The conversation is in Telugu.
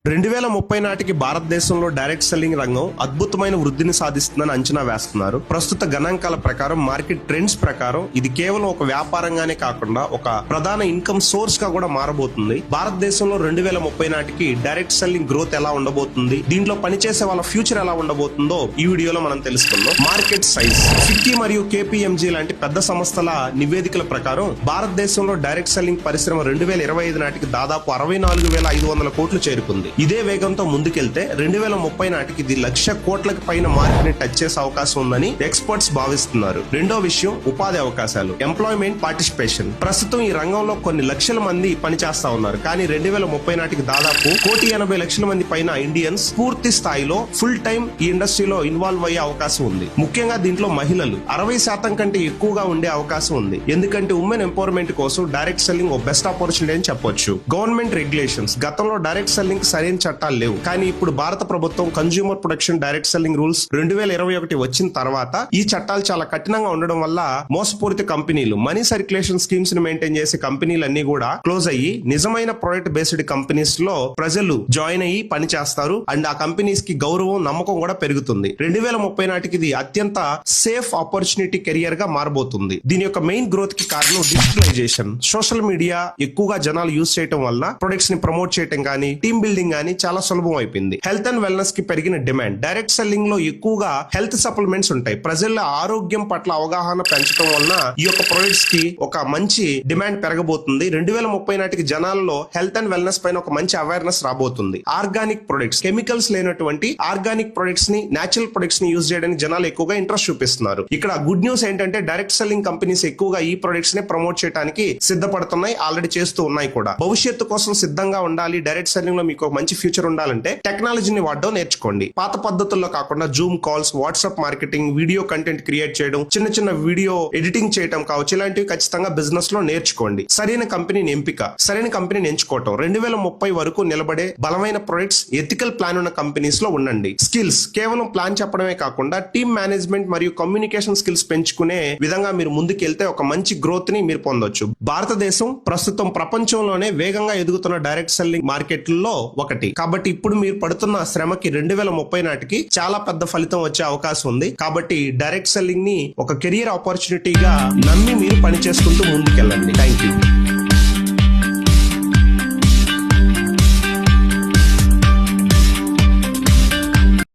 2030 నాటికి భారతదేశంలో డైరెక్ట్ సెల్లింగ్ రంగం అద్భుతమైన వృద్ధిని సాధిస్తుందని అంచనా వేస్తున్నారు. ప్రస్తుత గణాంకాల ప్రకారం, మార్కెట్ ట్రెండ్స్ ప్రకారం ఇది కేవలం ఒక వ్యాపారంగానే కాకుండా ఒక ప్రధాన ఇన్కమ్ సోర్స్ గా కూడా మారబోతుంది. భారతదేశంలో 2030 నాటికి డైరెక్ట్ సెల్లింగ్ గ్రోత్ ఎలా ఉండబోతుంది, దీంట్లో పనిచేసే వాళ్ళ ఫ్యూచర్ ఎలా ఉండబోతుందో ఈ వీడియోలో మనం తెలుసుకుందాం. Market size. ఫిక్కీ మరియు కేపీఎంజీ లాంటి పెద్ద సంస్థల నివేదికల ప్రకారం భారతదేశంలో డైరెక్ట్ సెల్లింగ్ పరిశ్రమ 2025 నాటికి దాదాపు 64,500 కోట్లు చేరుకుంది. ఇదే వేగంతో ముందుకెళ్తే 2030 నాటికి ఇది 1,00,000 కోట్లకు పైన మార్కెట్ ని టచ్ చేసే అవకాశం ఉందని ఎక్స్పర్ట్స్ భావిస్తున్నారు. రెండో విషయం ఉపాధి అవకాశాలు, ఎంప్లాయ్మెంట్ పార్టిసిపేషన్. ప్రస్తుతం ఈ రంగంలో కొన్ని లక్షల మంది పనిచేస్తా ఉన్నారు, కానీ 2030 నాటికి దాదాపు 1,80,00,000 మంది పైన ఇండియన్స్ పూర్తి స్థాయిలో ఫుల్ టైం ఈ ఇండస్ట్రీలో ఇన్వాల్వ్ అయ్యే అవకాశం ఉంది. ముఖ్యంగా దీంట్లో మహిళలు 60% కంటే ఎక్కువగా ఉండే అవకాశం ఉంది. ఎందుకంటే ఉమెన్ ఎంపవర్మెంట్ కోసం డైరెక్ట్ సెల్లింగ్ ఒక బెస్ట్ ఆపర్చునిటీ అని చెప్పొచ్చు. Government regulations. గతంలో డైరెక్ట్ సెల్లింగ్ సరైన చట్టాలు లేవు, కానీ ఇప్పుడు భారత ప్రభుత్వం consumer protection direct selling rules 2021 వచ్చిన తర్వాత ఈ చట్టాలు చాలా కఠినంగా ఉండడం వల్ల మోసపూరిత కంపెనీలు, మనీ సర్క్యులేషన్ స్కీమ్స్ ని మెయింటైన్ చేసే కంపెనీలన్నీ కూడా క్లోజ్ అయ్యి నిజమైన ప్రొడక్ట్ బేస్డ్ కంపెనీస్ లో ప్రజలు జాయిన్ అయ్యి పని చేస్తారు. అండ్ ఆ కంపెనీస్ కి గౌరవం, నమ్మకం కూడా పెరుగుతుంది. 2030 నాటికి ఇది అత్యంత సేఫ్ ఆపర్చునిటీ కెరియర్ గా మారబోతుంది. దీని యొక్క మెయిన్ గ్రోత్ కి కారణం డిజిటలైజేషన్. సోషల్ మీడియా ఎక్కువగా జనాలు యూజ్ చేయడం వల్ల ప్రొడక్ట్స్ ని ప్రమోట్ చేయడం కానీ, టీమ్ బిల్డింగ్ గానీ చాలా సులభం అయిపోయింది. హెల్త్ అండ్ వెల్నెస్ కి పెరిగిన డిమాండ్. డైరెక్ట్ సెల్లింగ్ లో ఎక్కువగా హెల్త్ సప్లిమెంట్స్ ఉంటాయి. ప్రజల ఆరోగ్యం పట్ల అవగాహన పెంచడం వలన ఈ యొక్క ప్రొడక్ట్స్ కి ఒక మంచి డిమాండ్ పెరగబోతుంది. 2030 నాటికి జనాల్లో హెల్త్ అండ్ వెల్నెస్ పైన ఒక మంచి అవేర్నెస్ రాబోతుంది. ఆర్గానిక్ ప్రొడక్ట్స్, కెమికల్స్ లేనటువంటి ఆర్గానిక్ ప్రొడక్ట్స్ ని, నేచురల్ ప్రొడక్ట్స్ ని యూజ్ చేయడానికి జనాలు ఎక్కువగా ఇంట్రెస్ట్ చూపిస్తున్నారు. ఇక్కడ గుడ్ న్యూస్ ఏంటంటే డైరెక్ట్ సెల్లింగ్ కంపెనీస్ ఎక్కువగా ఈ ప్రొడక్ట్స్ ని ప్రమోట్ చేయడానికి సిద్ధపడుతున్నాయి, ఆల్రెడీ చేస్తూ ఉన్నాయి కూడా. భవిష్యత్తు కోసం సిద్ధంగా ఉండాలి, డైరెక్ట్ సెల్లింగ్ లో మీకు మంచి ఫ్యూచర్ ఉండాలంటే టెక్నాలజీని వాడడం నేర్చుకోండి. పాత పద్ధతుల్లో కాకుండా Zoom calls, WhatsApp marketing, video content create చేయడం, చిన్న చిన్న వీడియో ఎడిటింగ్ చేయడం కావచ్చు, ఇలాంటివి ఖచ్చితంగా బిజినెస్ లో నేర్చుకోండి. సరైన కంపెనీని ఎంచుకోవటం. 2030 వరకు నిలబడే బలమైన ప్రొడక్ట్స్, ఎథికల్ ప్లాన్ ఉన్న కంపెనీస్ లో ఉండండి. స్కిల్స్. కేవలం ప్లాన్ చెప్పడమే కాకుండా టీమ్ మేనేజ్మెంట్ మరియు కమ్యూనికేషన్ స్కిల్స్ పెంచుకునే విధంగా మీరు ముందుకెళ్తే ఒక మంచి గ్రోత్ ని మీరు పొందొచ్చు. భారతదేశం ప్రస్తుతం ప్రపంచంలోనే వేగంగా ఎదుగుతున్న డైరెక్ట్ సెల్లింగ్ మార్కెట్లలో ఒకటి. కాబట్టి ఇప్పుడు మీరు పడుతున్న శ్రమకి 2030 నాటికి చాలా పెద్ద ఫలితం వచ్చే అవకాశం ఉంది. కాబట్టి డైరెక్ట్ సెల్లింగ్ ని ఒక కెరియర్ ఆపర్చునిటీగా నమ్మి మీరు పని చేసుకుంటూ ముందుకెళ్ళండి. Thank you.